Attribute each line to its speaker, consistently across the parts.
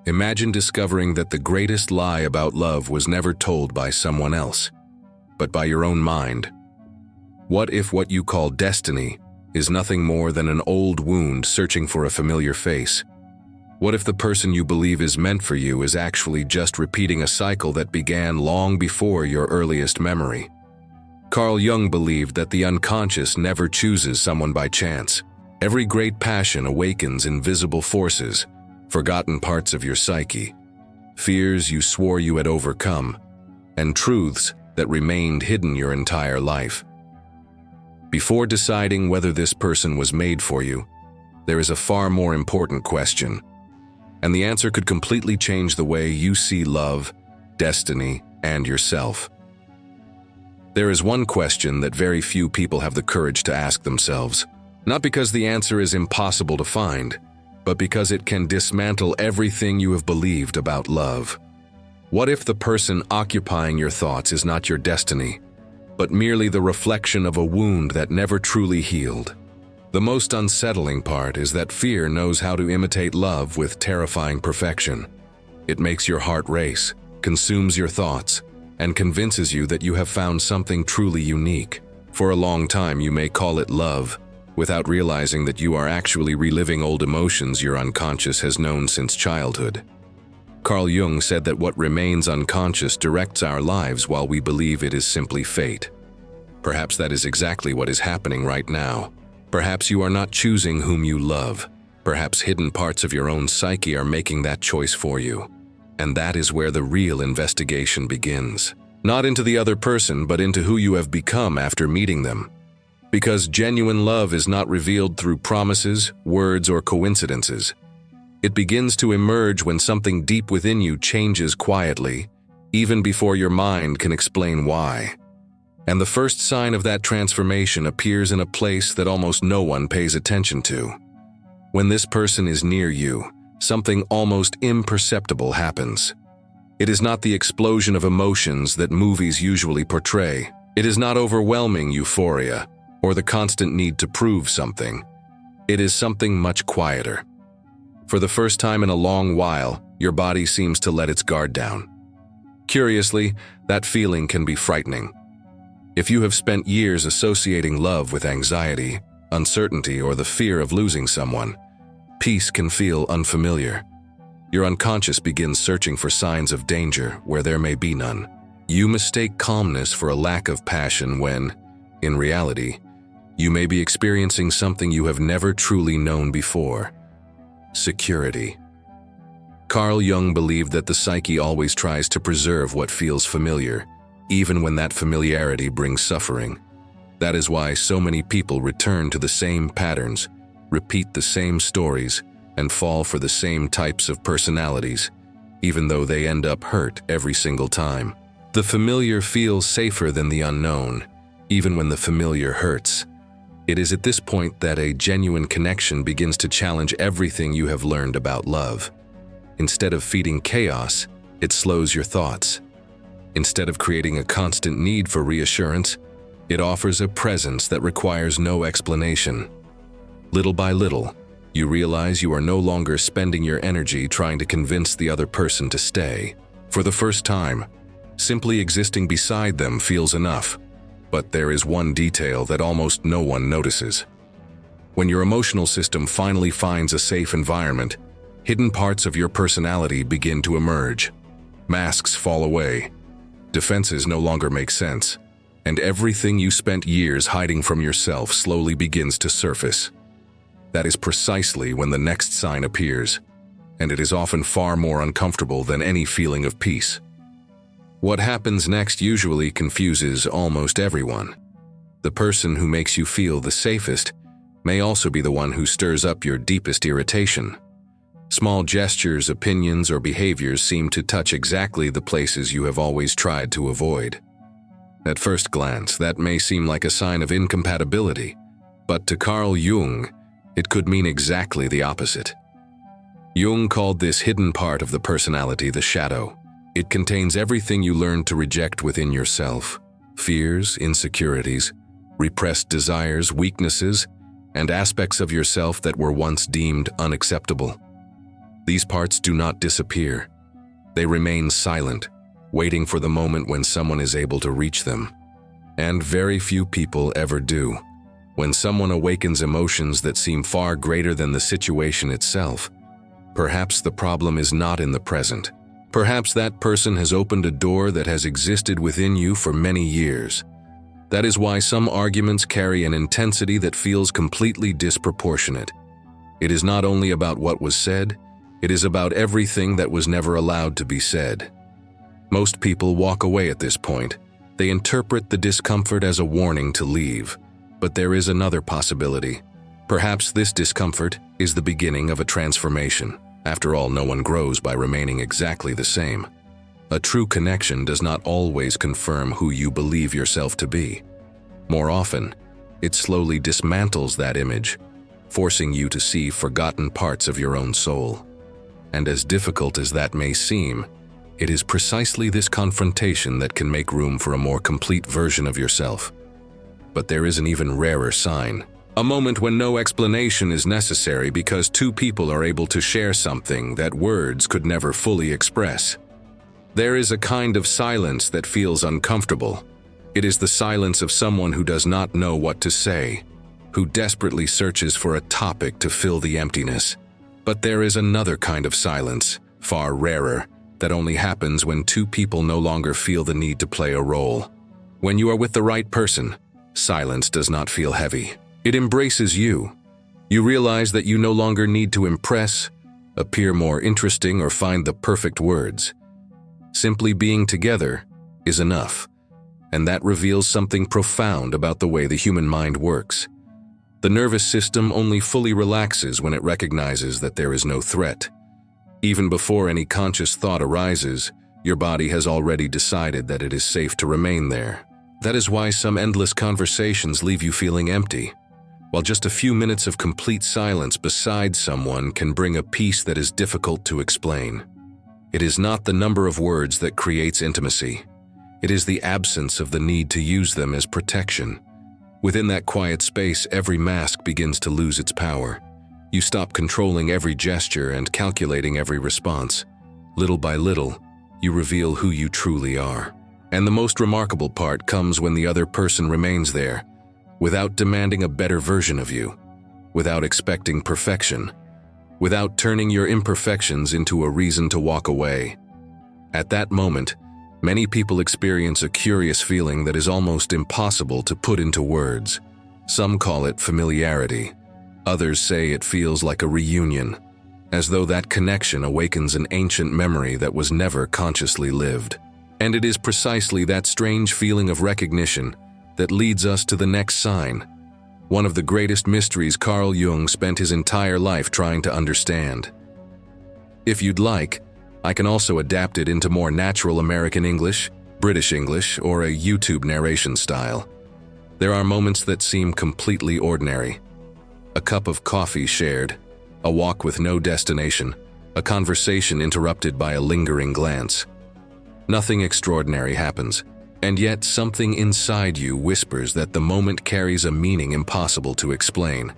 Speaker 1: Imagine discovering that the greatest lie about love was never told by someone else, but by your own mind. What if what you call destiny is nothing more than an old wound searching for a familiar face? What if the person you believe is meant for you is actually just repeating a cycle that began long before your earliest memory? Carl Jung believed that the unconscious never chooses someone by chance. Every great passion awakens invisible forces, forgotten parts of your psyche, fears you swore you had overcome, and truths that remained hidden your entire life. Before deciding whether this person was made for you, there is a far more important question, and the answer could completely change the way you see love, destiny, and yourself. There is one question that very few people have the courage to ask themselves, not because the answer is impossible to find, but because it can dismantle everything you have believed about love. What if the person occupying your thoughts is not your destiny, but merely the reflection of a wound that never truly healed? The most unsettling part is that fear knows how to imitate love with terrifying perfection. It makes your heart race, consumes your thoughts, and convinces you that you have found something truly unique. For a long time, you may call it love, without realizing that you are actually reliving old emotions your unconscious has known since childhood. Carl Jung said that what remains unconscious directs our lives while we believe it is simply fate. Perhaps that is exactly what is happening right now. Perhaps you are not choosing whom you love. Perhaps hidden parts of your own psyche are making that choice for you. And that is where the real investigation begins. Not into the other person, but into who you have become after meeting them. Because genuine love is not revealed through promises, words, or coincidences. It begins to emerge when something deep within you changes quietly, even before your mind can explain why. And the first sign of that transformation appears in a place that almost no one pays attention to. When this person is near you, something almost imperceptible happens. It is not the explosion of emotions that movies usually portray. It is not overwhelming euphoria, or the constant need to prove something. It is something much quieter. For the first time in a long while, your body seems to let its guard down. Curiously, that feeling can be frightening. If you have spent years associating love with anxiety, uncertainty, or the fear of losing someone, peace can feel unfamiliar. Your unconscious begins searching for signs of danger where there may be none. You mistake calmness for a lack of passion when, in reality, you may be experiencing something you have never truly known before: security. Carl Jung believed that the psyche always tries to preserve what feels familiar, even when that familiarity brings suffering. That is why so many people return to the same patterns, repeat the same stories, and fall for the same types of personalities, even though they end up hurt every single time. The familiar feels safer than the unknown, even when the familiar hurts. It is at this point that a genuine connection begins to challenge everything you have learned about love. Instead of feeding chaos, it slows your thoughts. Instead of creating a constant need for reassurance, it offers a presence that requires no explanation. Little by little, you realize you are no longer spending your energy trying to convince the other person to stay. For the first time, simply existing beside them feels enough. But there is one detail that almost no one notices. When your emotional system finally finds a safe environment, hidden parts of your personality begin to emerge. Masks fall away. Defenses no longer make sense. And everything you spent years hiding from yourself slowly begins to surface. That is precisely when the next sign appears, and it is often far more uncomfortable than any feeling of peace. What happens next usually confuses almost everyone. The person who makes you feel the safest may also be the one who stirs up your deepest irritation. Small gestures, opinions, or behaviors seem to touch exactly the places you have always tried to avoid. At first glance, that may seem like a sign of incompatibility, but to Carl Jung, it could mean exactly the opposite. Jung called this hidden part of the personality the shadow. It contains everything you learned to reject within yourself: fears, insecurities, repressed desires, weaknesses, and aspects of yourself that were once deemed unacceptable. These parts do not disappear. They remain silent, waiting for the moment when someone is able to reach them. And very few people ever do. When someone awakens emotions that seem far greater than the situation itself, perhaps the problem is not in the present. Perhaps that person has opened a door that has existed within you for many years. That is why some arguments carry an intensity that feels completely disproportionate. It is not only about what was said, it is about everything that was never allowed to be said. Most people walk away at this point. They interpret the discomfort as a warning to leave. But there is another possibility. Perhaps this discomfort is the beginning of a transformation. After all, no one grows by remaining exactly the same. A true connection does not always confirm who you believe yourself to be. More often, it slowly dismantles that image, forcing you to see forgotten parts of your own soul. And as difficult as that may seem, it is precisely this confrontation that can make room for a more complete version of yourself. But there is an even rarer sign. A moment when no explanation is necessary because two people are able to share something that words could never fully express. There is a kind of silence that feels uncomfortable. It is the silence of someone who does not know what to say, who desperately searches for a topic to fill the emptiness. But there is another kind of silence, far rarer, that only happens when two people no longer feel the need to play a role. When you are with the right person, silence does not feel heavy. It embraces you. You realize that you no longer need to impress, appear more interesting, or find the perfect words. Simply being together is enough, and that reveals something profound about the way the human mind works. The nervous system only fully relaxes when it recognizes that there is no threat. Even before any conscious thought arises, your body has already decided that it is safe to remain there. That is why some endless conversations leave you feeling empty, while just a few minutes of complete silence beside someone can bring a peace that is difficult to explain. It is not the number of words that creates intimacy. It is the absence of the need to use them as protection. Within that quiet space, every mask begins to lose its power. You stop controlling every gesture and calculating every response. Little by little, you reveal who you truly are. And the most remarkable part comes when the other person remains there, without demanding a better version of you, without expecting perfection, without turning your imperfections into a reason to walk away. At that moment, many people experience a curious feeling that is almost impossible to put into words. Some call it familiarity. Others say it feels like a reunion, as though that connection awakens an ancient memory that was never consciously lived. And it is precisely that strange feeling of recognition that leads us to the next sign, one of the greatest mysteries Carl Jung spent his entire life trying to understand. If you'd like, I can also adapt it into more natural American English, British English, or a YouTube narration style. There are moments that seem completely ordinary. A cup of coffee shared, a walk with no destination, a conversation interrupted by a lingering glance. Nothing extraordinary happens, and yet something inside you whispers that the moment carries a meaning impossible to explain.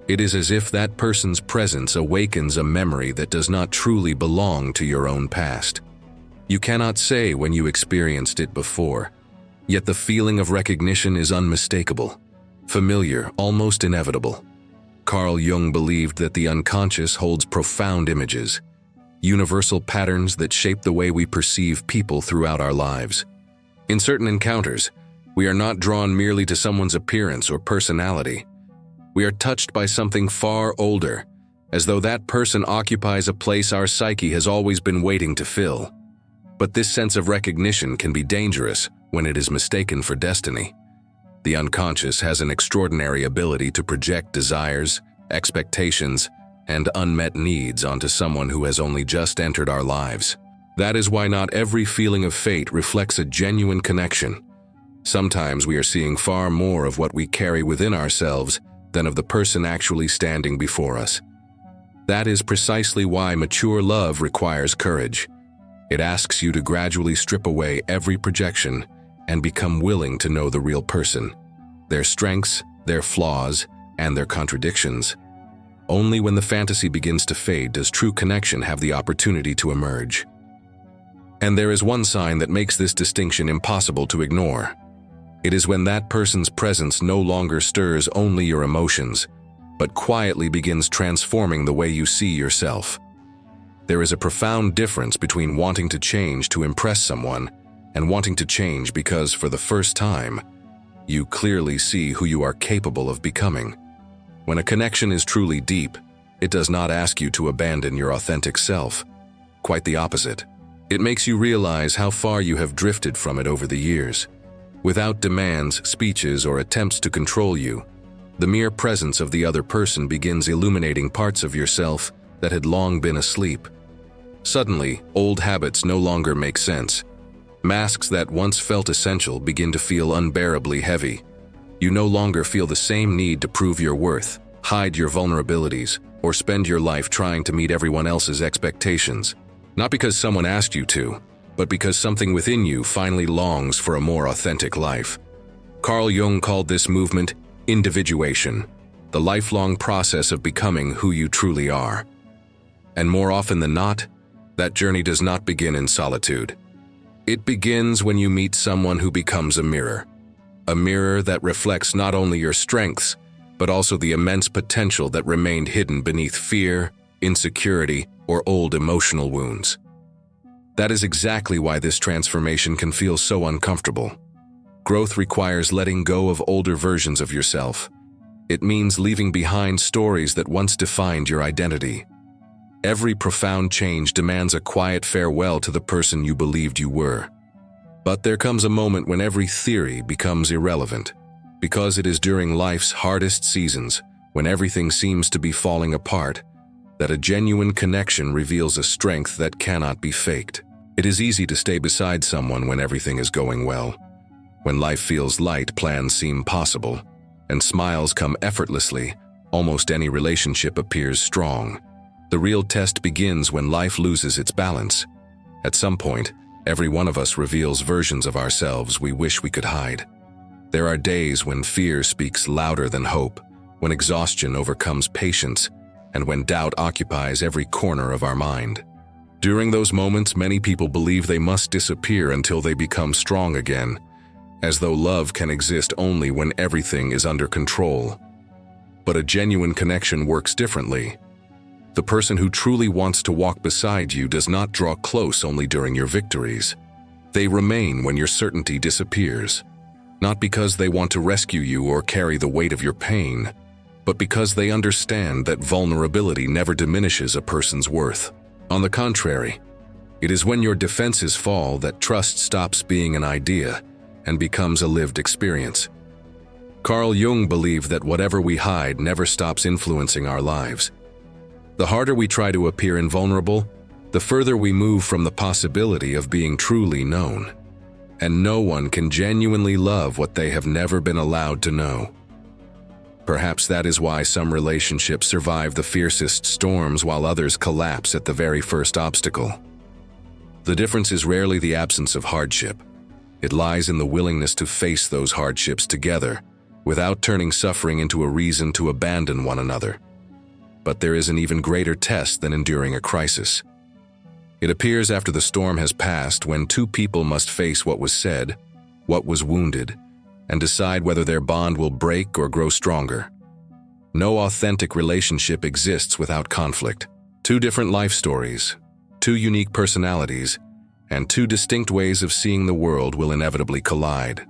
Speaker 1: It is as if that person's presence awakens a memory that does not truly belong to your own past. You cannot say when you experienced it before, yet the feeling of recognition is unmistakable, familiar, almost inevitable. Carl Jung believed that the unconscious holds profound images, universal patterns that shape the way we perceive people throughout our lives. In certain encounters, we are not drawn merely to someone's appearance or personality. We are touched by something far older, as though that person occupies a place our psyche has always been waiting to fill. But this sense of recognition can be dangerous when it is mistaken for destiny. The unconscious has an extraordinary ability to project desires, expectations, and unmet needs onto someone who has only just entered our lives. That is why not every feeling of fate reflects a genuine connection. Sometimes we are seeing far more of what we carry within ourselves than of the person actually standing before us. That is precisely why mature love requires courage. It asks you to gradually strip away every projection and become willing to know the real person, their strengths, their flaws, and their contradictions. Only when the fantasy begins to fade does true connection have the opportunity to emerge. And there is one sign that makes this distinction impossible to ignore. It is when that person's presence no longer stirs only your emotions, but quietly begins transforming the way you see yourself. There is a profound difference between wanting to change to impress someone and wanting to change because, for the first time, you clearly see who you are capable of becoming. When a connection is truly deep, it does not ask you to abandon your authentic self. Quite the opposite. It makes you realize how far you have drifted from it over the years. Without demands, speeches, or attempts to control you, the mere presence of the other person begins illuminating parts of yourself that had long been asleep. Suddenly, old habits no longer make sense. Masks that once felt essential begin to feel unbearably heavy. You no longer feel the same need to prove your worth, hide your vulnerabilities, or spend your life trying to meet everyone else's expectations. Not because someone asked you to, but because something within you finally longs for a more authentic life. Carl Jung called this movement individuation, the lifelong process of becoming who you truly are. And more often than not, that journey does not begin in solitude. It begins when you meet someone who becomes a mirror that reflects not only your strengths, but also the immense potential that remained hidden beneath fear, insecurity, or old emotional wounds. That is exactly why this transformation can feel so uncomfortable. Growth requires letting go of older versions of yourself. It means leaving behind stories that once defined your identity. Every profound change demands a quiet farewell to the person you believed you were. But there comes a moment when every theory becomes irrelevant, because it is during life's hardest seasons, when everything seems to be falling apart, that a genuine connection reveals a strength that cannot be faked. It is easy to stay beside someone when everything is going well. When life feels light, plans seem possible, and smiles come effortlessly, almost any relationship appears strong. The real test begins when life loses its balance. At some point, every one of us reveals versions of ourselves we wish we could hide. There are days when fear speaks louder than hope, when exhaustion overcomes patience, and when doubt occupies every corner of our mind. During those moments, many people believe they must disappear until they become strong again, as though love can exist only when everything is under control. But a genuine connection works differently. The person who truly wants to walk beside you does not draw close only during your victories. They remain when your certainty disappears, not because they want to rescue you or carry the weight of your pain, but because they understand that vulnerability never diminishes a person's worth. On the contrary, it is when your defenses fall that trust stops being an idea and becomes a lived experience. Carl Jung believed that whatever we hide never stops influencing our lives. The harder we try to appear invulnerable, the further we move from the possibility of being truly known. And no one can genuinely love what they have never been allowed to know. Perhaps that is why some relationships survive the fiercest storms while others collapse at the very first obstacle. The difference is rarely the absence of hardship. It lies in the willingness to face those hardships together, without turning suffering into a reason to abandon one another. But there is an even greater test than enduring a crisis. It appears after the storm has passed, when two people must face what was said, what was wounded, and decide whether their bond will break or grow stronger. No authentic relationship exists without conflict. Two different life stories, two unique personalities, and two distinct ways of seeing the world will inevitably collide.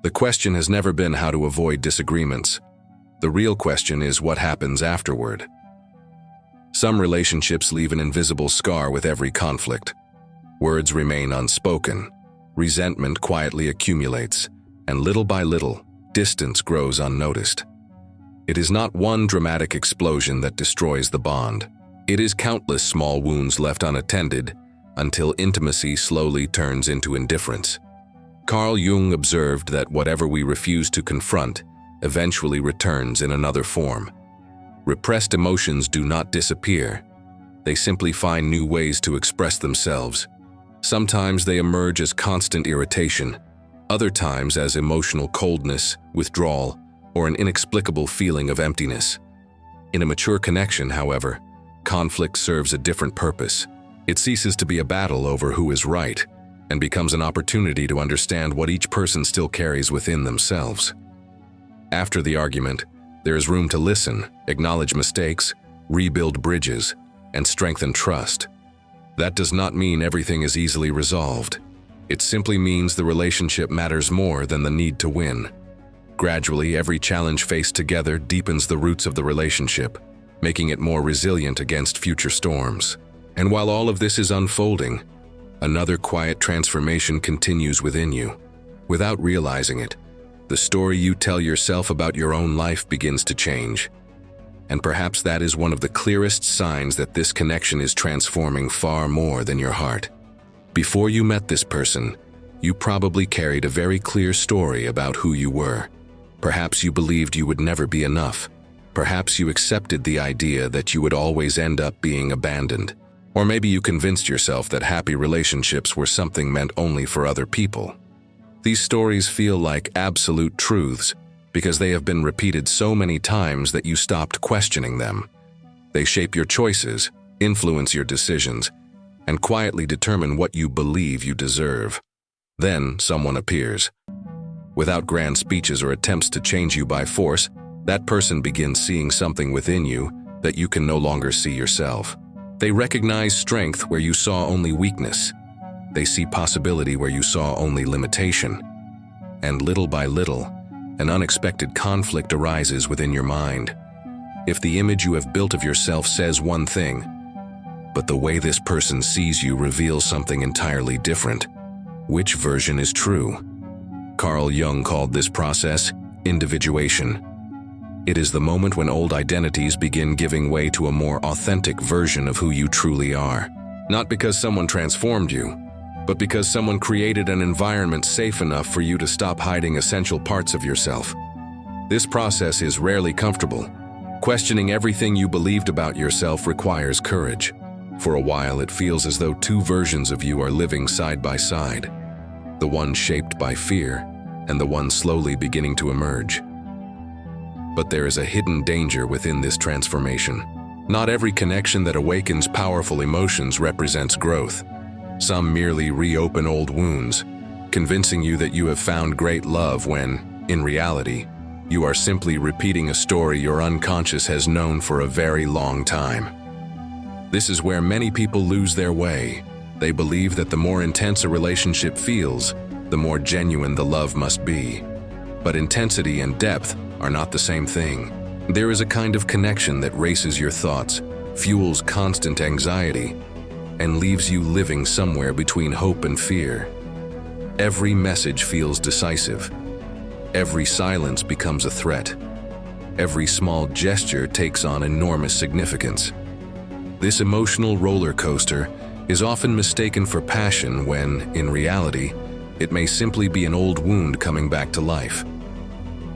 Speaker 1: The question has never been how to avoid disagreements. The real question is what happens afterward. Some relationships leave an invisible scar with every conflict. Words remain unspoken, resentment quietly accumulates, and little by little, distance grows unnoticed. It is not one dramatic explosion that destroys the bond. It is countless small wounds left unattended until intimacy slowly turns into indifference. Carl Jung observed that whatever we refuse to confront eventually returns in another form. Repressed emotions do not disappear. They simply find new ways to express themselves. Sometimes they emerge as constant irritation, other times as emotional coldness, withdrawal, or an inexplicable feeling of emptiness. In a mature connection, however, conflict serves a different purpose. It ceases to be a battle over who is right and becomes an opportunity to understand what each person still carries within themselves. After the argument, there is room to listen, acknowledge mistakes, rebuild bridges, and strengthen trust. That does not mean everything is easily resolved. It simply means the relationship matters more than the need to win. Gradually, every challenge faced together deepens the roots of the relationship, making it more resilient against future storms. And while all of this is unfolding, another quiet transformation continues within you. Without realizing it, the story you tell yourself about your own life begins to change. And perhaps that is one of the clearest signs that this connection is transforming far more than your heart. Before you met this person, you probably carried a very clear story about who you were. Perhaps you believed you would never be enough. Perhaps you accepted the idea that you would always end up being abandoned. Or maybe you convinced yourself that happy relationships were something meant only for other people. These stories feel like absolute truths because they have been repeated so many times that you stopped questioning them. They shape your choices, influence your decisions, and quietly determine what you believe you deserve. Then someone appears. Without grand speeches or attempts to change you by force, that person begins seeing something within you that you can no longer see yourself. They recognize strength where you saw only weakness. They see possibility where you saw only limitation. And little by little, an unexpected conflict arises within your mind. If the image you have built of yourself says one thing, but the way this person sees you reveals something entirely different, which version is true? Carl Jung called this process individuation. It is the moment when old identities begin giving way to a more authentic version of who you truly are. Not because someone transformed you, but because someone created an environment safe enough for you to stop hiding essential parts of yourself. This process is rarely comfortable. Questioning everything you believed about yourself requires courage. For a while, it feels as though two versions of you are living side by side, the one shaped by fear and the one slowly beginning to emerge. But there is a hidden danger within this transformation. Not every connection that awakens powerful emotions represents growth. Some merely reopen old wounds, convincing you that you have found great love when, in reality, you are simply repeating a story your unconscious has known for a very long time. This is where many people lose their way. They believe that the more intense a relationship feels, the more genuine the love must be. But intensity and depth are not the same thing. There is a kind of connection that races your thoughts, fuels constant anxiety, and leaves you living somewhere between hope and fear. Every message feels decisive. Every silence becomes a threat. Every small gesture takes on enormous significance. This emotional roller coaster is often mistaken for passion when, in reality, it may simply be an old wound coming back to life.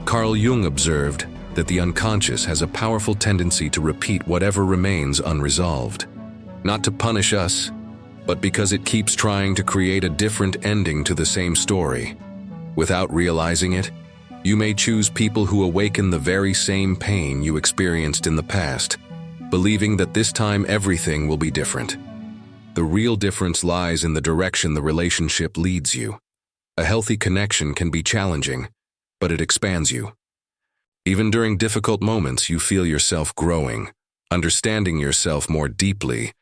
Speaker 1: Carl Jung observed that the unconscious has a powerful tendency to repeat whatever remains unresolved. Not to punish us, but because it keeps trying to create a different ending to the same story. Without realizing it, you may choose people who awaken the very same pain you experienced in the past, believing that this time everything will be different. The real difference lies in the direction the relationship leads you. A healthy connection can be challenging, but it expands you. Even during difficult moments, you feel yourself growing, understanding yourself more deeply,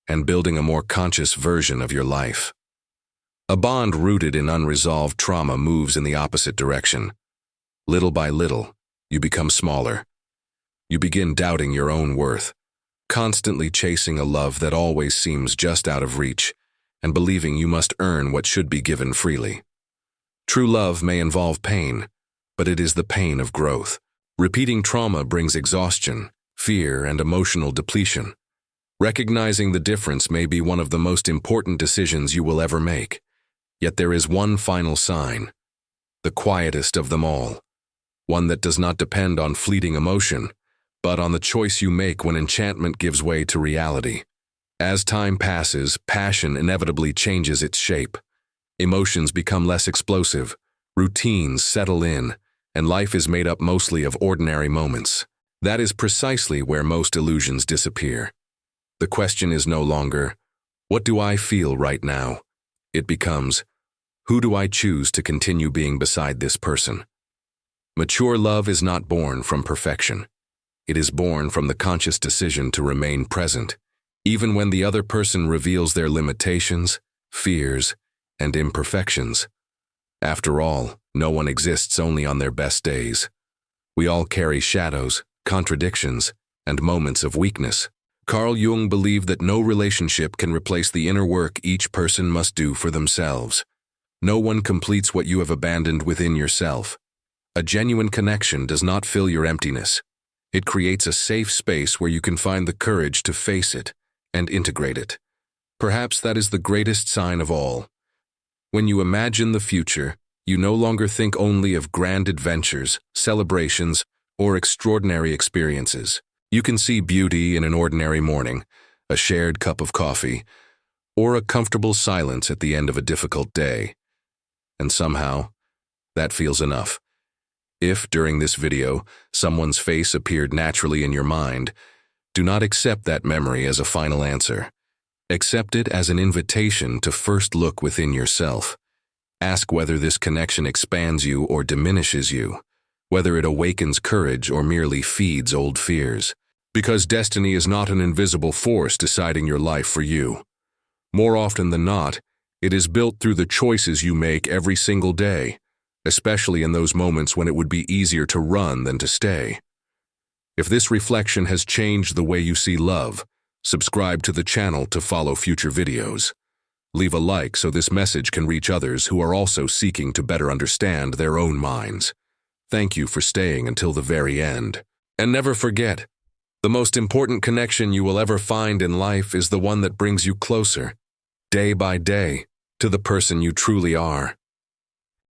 Speaker 1: and building a more conscious version of your life. A bond rooted in unresolved trauma moves in the opposite direction. Little by little, you become smaller. You begin doubting your own worth, constantly chasing a love that always seems just out of reach, and believing you must earn what should be given freely. True love may involve pain, but it is the pain of growth. Repeating trauma brings exhaustion, fear, and emotional depletion. Recognizing the difference may be one of the most important decisions you will ever make. Yet there is one final sign, the quietest of them all, one that does not depend on fleeting emotion, but on the choice you make when enchantment gives way to reality. As time passes, passion inevitably changes its shape. Emotions become less explosive, routines settle in, and life is made up mostly of ordinary moments. That is precisely where most illusions disappear. The question is no longer, what do I feel right now? It becomes, who do I choose to continue being beside this person? Mature love is not born from perfection. It is born from the conscious decision to remain present, even when the other person reveals their limitations, fears, and imperfections. After all, no one exists only on their best days. We all carry shadows, contradictions, and moments of weakness. Carl Jung believed that no relationship can replace the inner work each person must do for themselves. No one completes what you have abandoned within yourself. A genuine connection does not fill your emptiness. It creates a safe space where you can find the courage to face it and integrate it. Perhaps that is the greatest sign of all. When you imagine the future, you no longer think only of grand adventures, celebrations, or extraordinary experiences. You can see beauty in an ordinary morning, a shared cup of coffee, or a comfortable silence at the end of a difficult day. And somehow, that feels enough. If, during this video, someone's face appeared naturally in your mind, do not accept that memory as a final answer. Accept it as an invitation to first look within yourself. Ask whether this connection expands you or diminishes you, whether it awakens courage or merely feeds old fears. Because destiny is not an invisible force deciding your life for you. More often than not, it is built through the choices you make every single day, especially in those moments when it would be easier to run than to stay. If this reflection has changed the way you see love, subscribe to the channel to follow future videos. Leave a like so this message can reach others who are also seeking to better understand their own minds. Thank you for staying until the very end. And never forget, the most important connection you will ever find in life is the one that brings you closer, day by day, to the person you truly are.